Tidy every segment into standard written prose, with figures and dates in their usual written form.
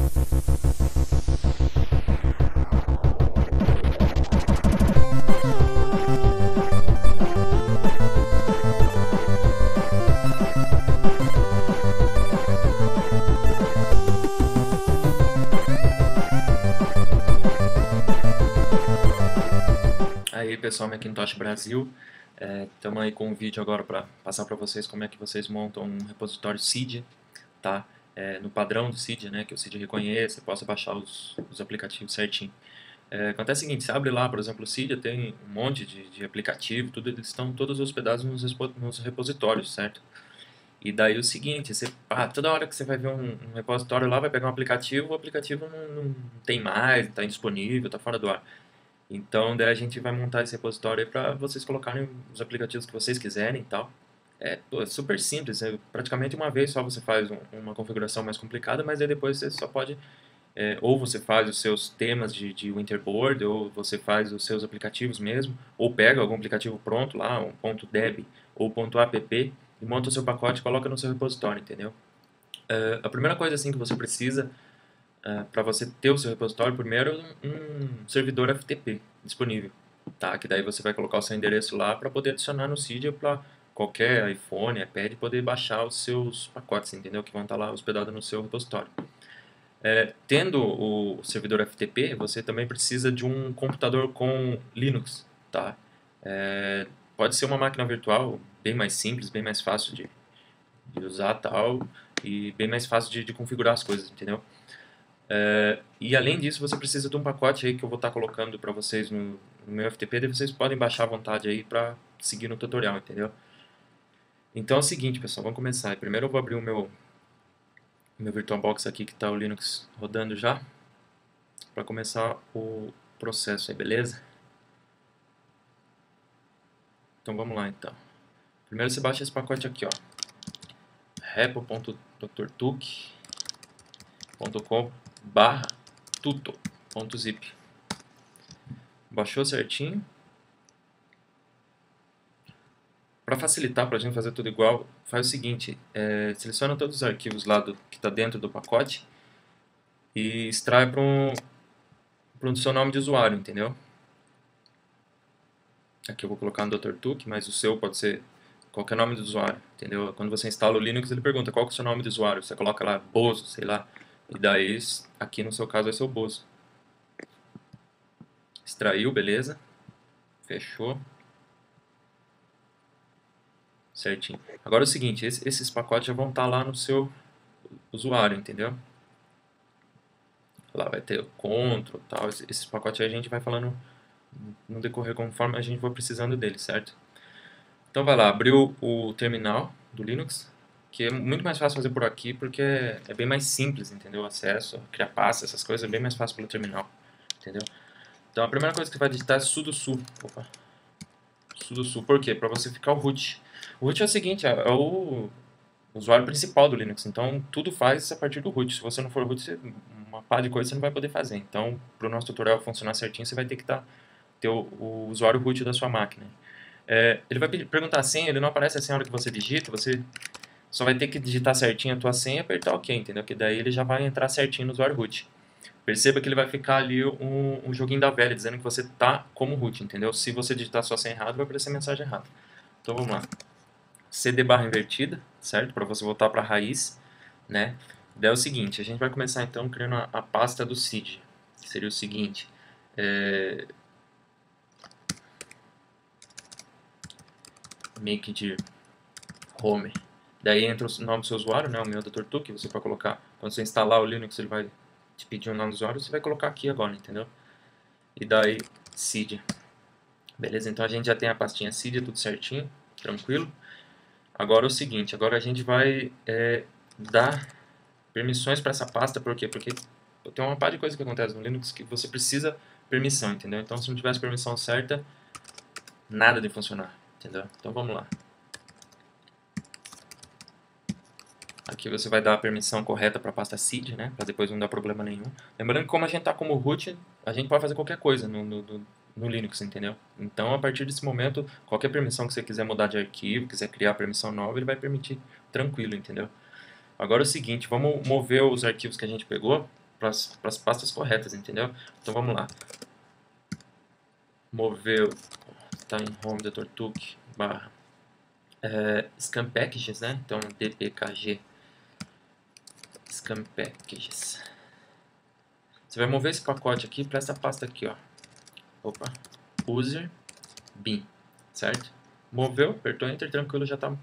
Aí pessoal, Macintosh Brasil, estamos aí com um vídeo agora para passar para vocês como é que vocês montam um repositório Cydia, tá? No padrão do Cydia, né, que o Cydia reconheça, possa baixar os aplicativos certinho. Acontece o seguinte, você abre lá, por exemplo, o Cydia tem um monte de aplicativo, tudo, eles estão todos hospedados nos repositórios, certo? E daí o seguinte, toda hora que você vai ver um repositório lá, vai pegar um aplicativo, o aplicativo não tem mais, está indisponível, está fora do ar. Então, daí a gente vai montar esse repositório aí para vocês colocarem os aplicativos que vocês quiserem e tal. É super simples, praticamente uma vez só você faz uma configuração mais complicada, mas aí depois você só pode, ou você faz os seus temas de Winterboard, ou você faz os seus aplicativos mesmo, ou pega algum aplicativo pronto lá, um .deb ou .app, e monta o seu pacote e coloca no seu repositório, entendeu? A primeira coisa assim que você precisa para você ter o seu repositório, primeiro um servidor FTP disponível, tá? Que daí você vai colocar o seu endereço lá para poder adicionar no Cydia para qualquer iPhone, iPad poder baixar os seus pacotes, entendeu? Que vão estar lá hospedados no seu repositório. Tendo o servidor FTP, você também precisa de um computador com Linux, tá? Pode ser uma máquina virtual bem mais simples, bem mais fácil de usar tal, e bem mais fácil de configurar as coisas, entendeu? E além disso, você precisa de um pacote aí que eu vou estar colocando para vocês no meu FTP, daí vocês podem baixar à vontade aí para seguir no tutorial, entendeu? Então é o seguinte, pessoal, vamos começar. Primeiro eu vou abrir o meu VirtualBox aqui que está o Linux rodando já, para começar o processo aí, beleza? Então vamos lá então. Primeiro você baixa esse pacote aqui, ó, repo.drtuk.com/tuto.zip. Baixou certinho. Para facilitar, para a gente fazer tudo igual, faz o seguinte, seleciona todos os arquivos lá que está dentro do pacote e extrai para o seu nome de usuário, entendeu? Aqui eu vou colocar no Dr. Tuk, mas o seu pode ser qualquer nome de usuário, entendeu? Quando você instala o Linux, ele pergunta qual que é o seu nome de usuário, você coloca lá Bozo, sei lá, e daí aqui no seu caso vai ser o Bozo. Extraiu, beleza, fechou. Certinho. Agora é o seguinte, esses pacotes já vão estar lá no seu usuário, entendeu? Lá vai ter o Ctrl, tal, esses pacotes aí a gente vai falando no decorrer conforme a gente for precisando deles, certo? Então vai lá, abriu o terminal do Linux, que é muito mais fácil fazer por aqui porque é bem mais simples, entendeu? O acesso, criar pasta, essas coisas é bem mais fácil pelo terminal, entendeu? Então a primeira coisa que você vai digitar é sudo-su. Sudo-su, por quê? Para você ficar o root. O root é o seguinte, é o usuário principal do Linux, então tudo faz a partir do root. Se você não for root, uma par de coisas você não vai poder fazer. Então, para o nosso tutorial funcionar certinho, você vai ter que ter o usuário root da sua máquina. Ele vai perguntar a senha, ele não aparece assim na hora que você digita, você só vai ter que digitar certinho a tua senha e apertar OK, entendeu? Que daí ele já vai entrar certinho no usuário root. Perceba que ele vai ficar ali um joguinho da velha, dizendo que você está como root, entendeu? Se você digitar sua senha errada, vai aparecer a mensagem errada. Então vamos lá. CD barra invertida, certo? Para você voltar para a raiz, né? Daí é o seguinte, a gente vai começar então criando a pasta do Cydia, que seria o seguinte, make dir home, daí entra o nome do seu usuário, né? O meu Dr. Tuk, você vai colocar, quando você instalar o Linux, ele vai te pedir um nome do usuário, você vai colocar aqui agora, entendeu? E daí Cydia, beleza? Então a gente já tem a pastinha Cydia, tudo certinho, tranquilo. Agora é o seguinte, agora a gente vai dar permissões para essa pasta, por quê? Porque tem uma par de coisa que acontece no Linux que você precisa permissão, entendeu? Então se não tivesse permissão certa, nada de funcionar, entendeu? Então vamos lá. Aqui você vai dar a permissão correta para a pasta Cydia, né? Para depois não dar problema nenhum. Lembrando que como a gente está como root, a gente pode fazer qualquer coisa no Linux, entendeu? Então, a partir desse momento, qualquer permissão que você quiser mudar de arquivo, quiser criar permissão nova, ele vai permitir tranquilo, entendeu? Agora é o seguinte, vamos mover os arquivos que a gente pegou as pastas corretas, entendeu? Então vamos lá. Moveu, está em home da Tortuk, barra scan packages, né? Então dpkg scan packages. Você vai mover esse pacote aqui para essa pasta aqui, ó. Opa, user bin, certo? Moveu, apertou Enter, tranquilo, já está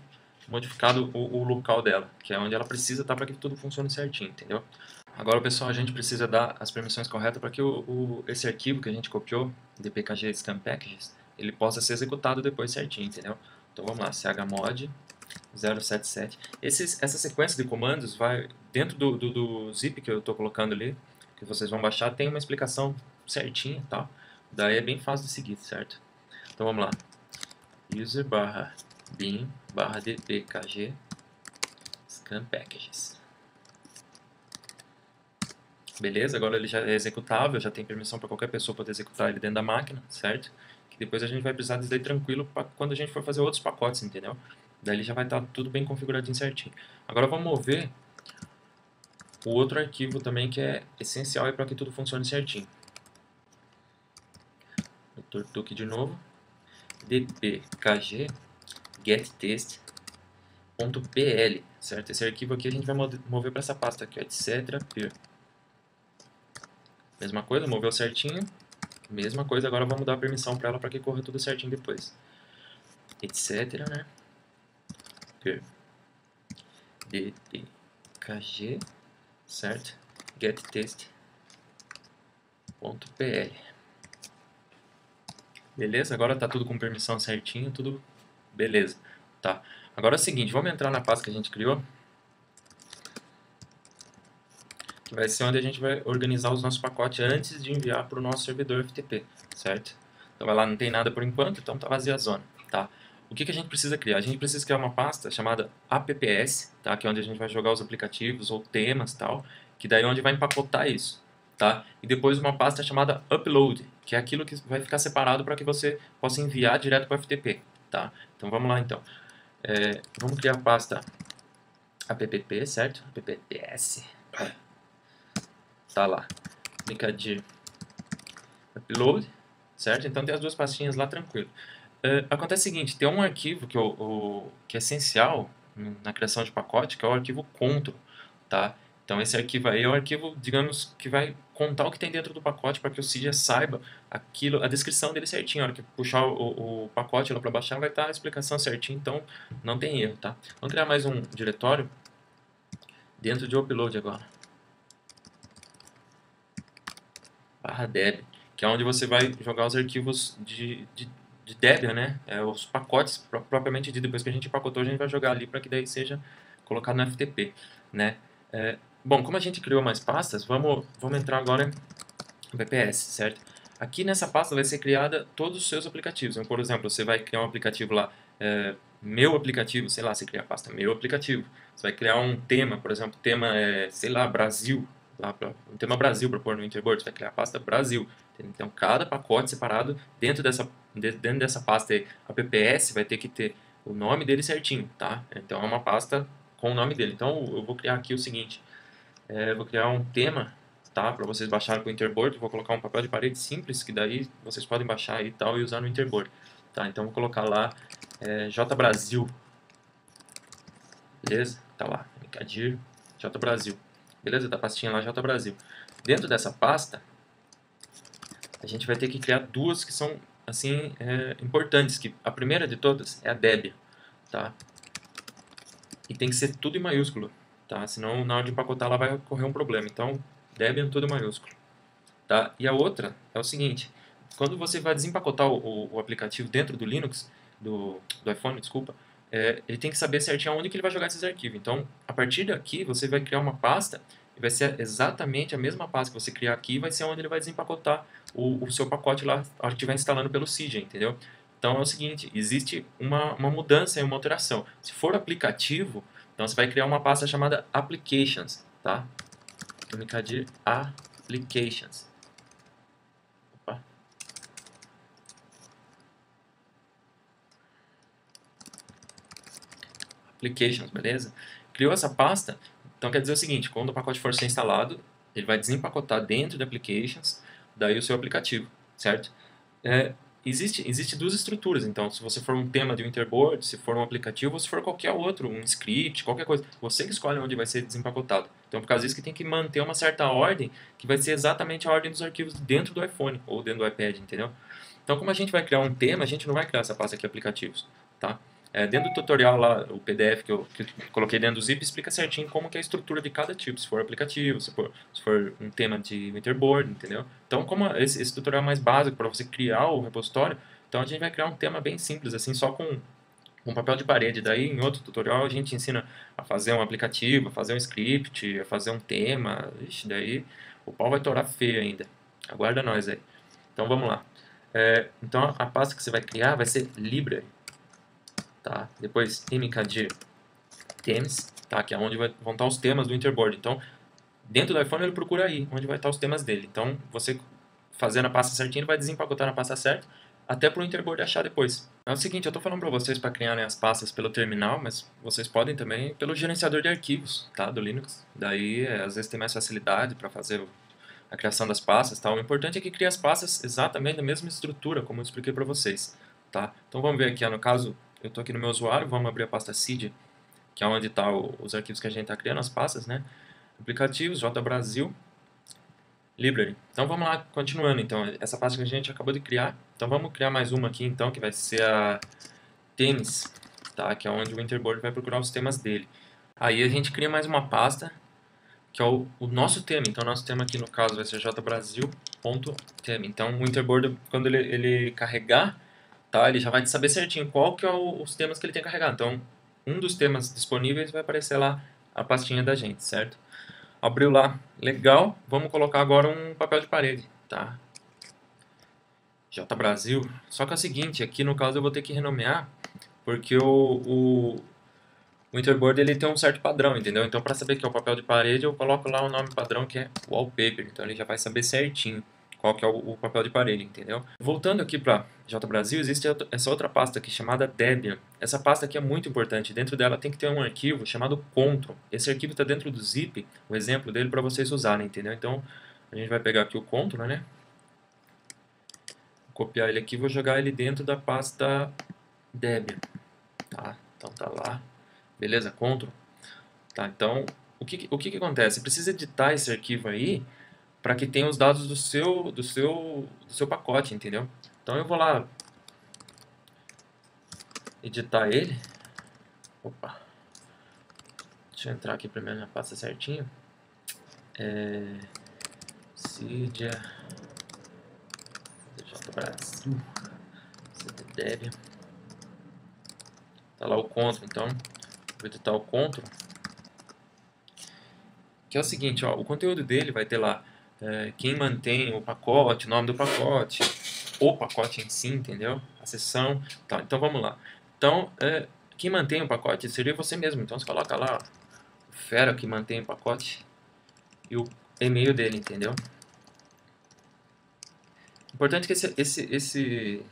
modificado o local dela, que é onde ela precisa estar para que tudo funcione certinho, entendeu? Agora, pessoal, a gente precisa dar as permissões corretas para que esse arquivo que a gente copiou, dpkg scan packages, ele possa ser executado depois certinho, entendeu? Então vamos lá, chmod 077. Essa sequência de comandos vai dentro do zip que eu estou colocando ali, que vocês vão baixar, tem uma explicação certinha, tá? Daí é bem fácil de seguir, certo? Então vamos lá, user barra bin barra dpkg scan packages. Beleza, agora ele já é executável, já tem permissão para qualquer pessoa poder executar ele dentro da máquina, certo? Que depois a gente vai precisar disso daí tranquilo para quando a gente for fazer outros pacotes, entendeu? Daí ele já vai estar tudo bem configuradinho certinho. Agora vamos mover o outro arquivo também que é essencial para que tudo funcione certinho. O Tortuk de novo, dpkg gettest.pl, certo? Esse arquivo aqui a gente vai mover para essa pasta aqui, ó, etc. Mesma coisa, moveu certinho. Mesma coisa, agora vamos dar a permissão para ela para que corra tudo certinho depois. Etc, né? dpkg, certo? gettest.pl. Beleza? Agora tá tudo com permissão certinho, tudo beleza. Tá. Agora é o seguinte, vamos entrar na pasta que a gente criou, que vai ser onde a gente vai organizar os nossos pacotes antes de enviar para o nosso servidor FTP, certo? Então vai lá, não tem nada por enquanto, então tá vazia a zona, tá? O que a gente precisa criar? A gente precisa criar uma pasta chamada apps, tá? Que é onde a gente vai jogar os aplicativos ou temas e tal, que daí é onde vai empacotar isso, tá? E depois uma pasta chamada upload, que é aquilo que vai ficar separado para que você possa enviar direto para o FTP, tá? Então vamos lá então. Vamos criar a pasta app, certo? apps. Tá lá, brincadeira, upload, certo? Então tem as duas pastinhas lá tranquilo. Acontece o seguinte, tem um arquivo que é essencial na criação de pacote, que é o arquivo control, tá? Então esse arquivo aí é o arquivo, digamos, que vai contar o que tem dentro do pacote para que o Cydia saiba aquilo, a descrição dele certinho. A hora que puxar o pacote lá para baixar vai estar a explicação certinho, então não tem erro, tá? Vamos criar mais um diretório dentro de upload agora. /deb, que é onde você vai jogar os arquivos de Debian, né? Os pacotes propriamente dito, depois que a gente empacotou, a gente vai jogar ali para que daí seja colocado no FTP, né? Bom, como a gente criou mais pastas, vamos entrar agora no PPS, certo? Aqui nessa pasta vai ser criada todos os seus aplicativos. Então, por exemplo, você vai criar um aplicativo lá, meu aplicativo, sei lá, você cria a pasta meu aplicativo. Você vai criar um tema, por exemplo, tema sei lá, Brasil, um tema Brasil para pôr no Interboard, você vai criar a pasta Brasil. Então, cada pacote separado dentro dessa pasta aí, apps, vai ter que ter o nome dele certinho, tá? Então, é uma pasta com o nome dele. Então, eu vou criar aqui o seguinte, eu vou criar um tema, tá? Para vocês baixarem com o Interboard, vou colocar um papel de parede simples, que daí vocês podem baixar aí e tal e usar no Interboard, tá? Então, vou colocar lá JBrasil, beleza? Tá lá, Cadir, JBrasil. Beleza? Da pastinha lá JBrasil. Dentro dessa pasta, a gente vai ter que criar duas que são, assim, importantes. Que a primeira de todas é a Debian, tá? E tem que ser tudo em maiúsculo, tá? Senão, na hora de empacotar, ela vai ocorrer um problema. Então, Debian tudo em maiúsculo, tá? E a outra é o seguinte, quando você vai desempacotar o aplicativo dentro do Linux, do iPhone, desculpa, ele tem que saber certinho onde que ele vai jogar esses arquivos. Então, a partir daqui, você vai criar uma pasta e vai ser exatamente a mesma pasta que você criar aqui, vai ser onde ele vai desempacotar o seu pacote lá, a hora que estiver instalando pelo Cydia, entendeu? Então é o seguinte, existe uma mudança e uma alteração. Se for aplicativo, então você vai criar uma pasta chamada Applications, tá? Unicad Applications. Opa. Applications, beleza? Criou essa pasta, então quer dizer o seguinte, quando o pacote for ser instalado, ele vai desempacotar dentro de Applications, daí o seu aplicativo, certo? Existe duas estruturas, então, se você for um tema de Winterboard, se for um aplicativo, ou se for qualquer outro, um script, qualquer coisa, você que escolhe onde vai ser desempacotado. Então, por causa disso que tem que manter uma certa ordem, que vai ser exatamente a ordem dos arquivos dentro do iPhone, ou dentro do iPad, entendeu? Então, como a gente vai criar um tema, a gente não vai criar essa pasta aqui, aplicativos, tá? Dentro do tutorial lá, o PDF que eu coloquei dentro do zip, explica certinho como que é a estrutura de cada tipo, se for aplicativo, se for um tema de Winterboard, entendeu? Então, como esse tutorial é mais básico para você criar o repositório, então a gente vai criar um tema bem simples, assim, só com um papel de parede. Daí, em outro tutorial, a gente ensina a fazer um aplicativo, a fazer um script, a fazer um tema. Ixi, daí o pau vai torar feio ainda. Aguarda nós aí. Então, vamos lá. Então, a pasta que você vai criar vai ser library. Tá? Depois mkdir themes, tá? Que é onde vão estar os temas do Winterboard. Então, dentro do iPhone ele procura aí, onde vai estar os temas dele. Então, você fazendo a pasta certinha, ele vai desempacotar na pasta certa, até para o Winterboard achar depois. É o seguinte, eu estou falando para vocês para criarem as pastas pelo terminal, mas vocês podem também pelo gerenciador de arquivos, tá? Do Linux. Daí, às vezes tem mais facilidade para fazer a criação das pastas, tá? O importante é que crie as pastas exatamente da mesma estrutura, como eu expliquei para vocês, tá? Então, vamos ver aqui, ó, no caso, eu estou aqui no meu usuário, vamos abrir a pasta seed, que é onde estão os arquivos que a gente está criando, as pastas, né? Aplicativos, JBrasil, Library. Então vamos lá, continuando então, essa pasta que a gente acabou de criar. Então vamos criar mais uma aqui então, que vai ser a themes, tá? Que é onde o Winterboard vai procurar os temas dele. Aí a gente cria mais uma pasta, que é o nosso tema. Então o nosso tema aqui no caso vai ser jbrasil.theme. Então o Winterboard, quando ele carregar, tá? Ele já vai saber certinho qual que é os temas que ele tem que carregar. Então, um dos temas disponíveis vai aparecer lá a pastinha da gente, certo? Abriu lá, legal. Vamos colocar agora um papel de parede, tá? JBrasil. Só que é o seguinte, aqui no caso eu vou ter que renomear, porque o Winterboard ele tem um certo padrão, entendeu? Então, para saber que é o papel de parede, eu coloco lá o nome padrão que é Wallpaper. Então, ele já vai saber certinho qual que é o papel de parede, entendeu? Voltando aqui para JBrasil, existe essa outra pasta aqui chamada Debian. Essa pasta aqui é muito importante. Dentro dela tem que ter um arquivo chamado Control. Esse arquivo está dentro do zip, o exemplo dele para vocês usarem, entendeu? Então, a gente vai pegar aqui o Control, né? Vou copiar ele aqui e vou jogar ele dentro da pasta Debian. Tá? Então tá lá. Beleza? Control. Tá, então, o que acontece? Você precisa editar esse arquivo aí para que tenha os dados do seu pacote, entendeu? Então eu vou lá editar ele. Opa. Deixa eu entrar aqui primeiro na pasta certinho. Cydia JBrasil Debian. Tá lá o Ctrl, então vou editar o Ctrl, que é o seguinte, ó, o conteúdo dele vai ter lá quem mantém o pacote, o nome do pacote, o pacote em si, entendeu? A seção, tá, então vamos lá. Então, quem mantém o pacote seria você mesmo, então você coloca lá o fera que mantém o pacote e o e-mail dele, entendeu? Importante que esse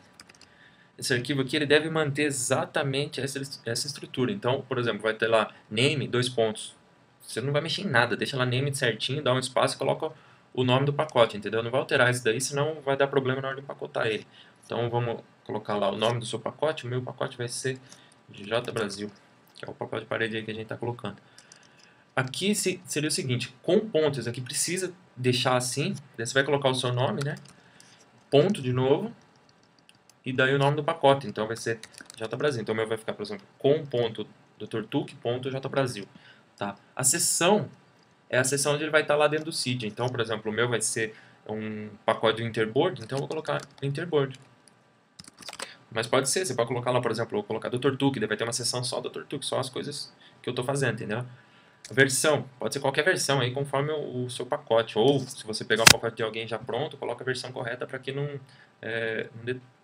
arquivo aqui ele deve manter exatamente essa estrutura. Então, por exemplo, vai ter lá name, 2 pontos. Você não vai mexer em nada, deixa lá name certinho, dá um espaço e coloca o nome do pacote, entendeu? Não vai alterar isso daí, senão vai dar problema na hora de empacotar ele. Então vamos colocar lá o nome do seu pacote. O meu pacote vai ser JBrasil, que é o papel de parede aí que a gente está colocando. Aqui seria o seguinte, com pontos, aqui precisa deixar assim, daí você vai colocar o seu nome, né? Ponto de novo, e daí o nome do pacote, então vai ser JBrasil. Então o meu vai ficar, por exemplo, com.drtuk.jbrasil. Tá? A seção é a seção onde ele vai estar lá dentro do Cydia. Então, por exemplo, o meu vai ser um pacote do Winterboard, então eu vou colocar Winterboard. Mas pode ser, você pode colocar lá, por exemplo, eu vou colocar Dr. Tuk, daí vai ter uma seção só do Dr. Tuk, só as coisas que eu estou fazendo, entendeu? A versão, pode ser qualquer versão aí, conforme o seu pacote. Ou, se você pegar um pacote de alguém já pronto, coloca a versão correta para que não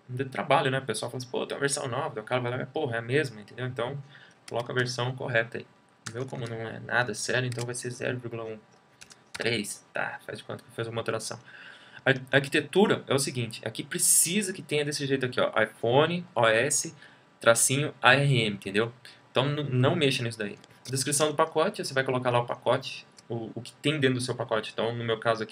dê trabalho, né? O pessoal fala assim, pô, tem uma versão nova, o cara vai lá, porra, é a mesma, entendeu? Então, coloca a versão correta aí. O meu, como não é nada sério, então vai ser 0,13. Tá, faz de conta que fez uma alteração. A arquitetura é o seguinte, aqui precisa que tenha desse jeito aqui, ó, iPhone, OS, tracinho, ARM, entendeu? Então não mexa nisso daí. Descrição do pacote, você vai colocar lá o pacote, o que tem dentro do seu pacote. Então, no meu caso aqui,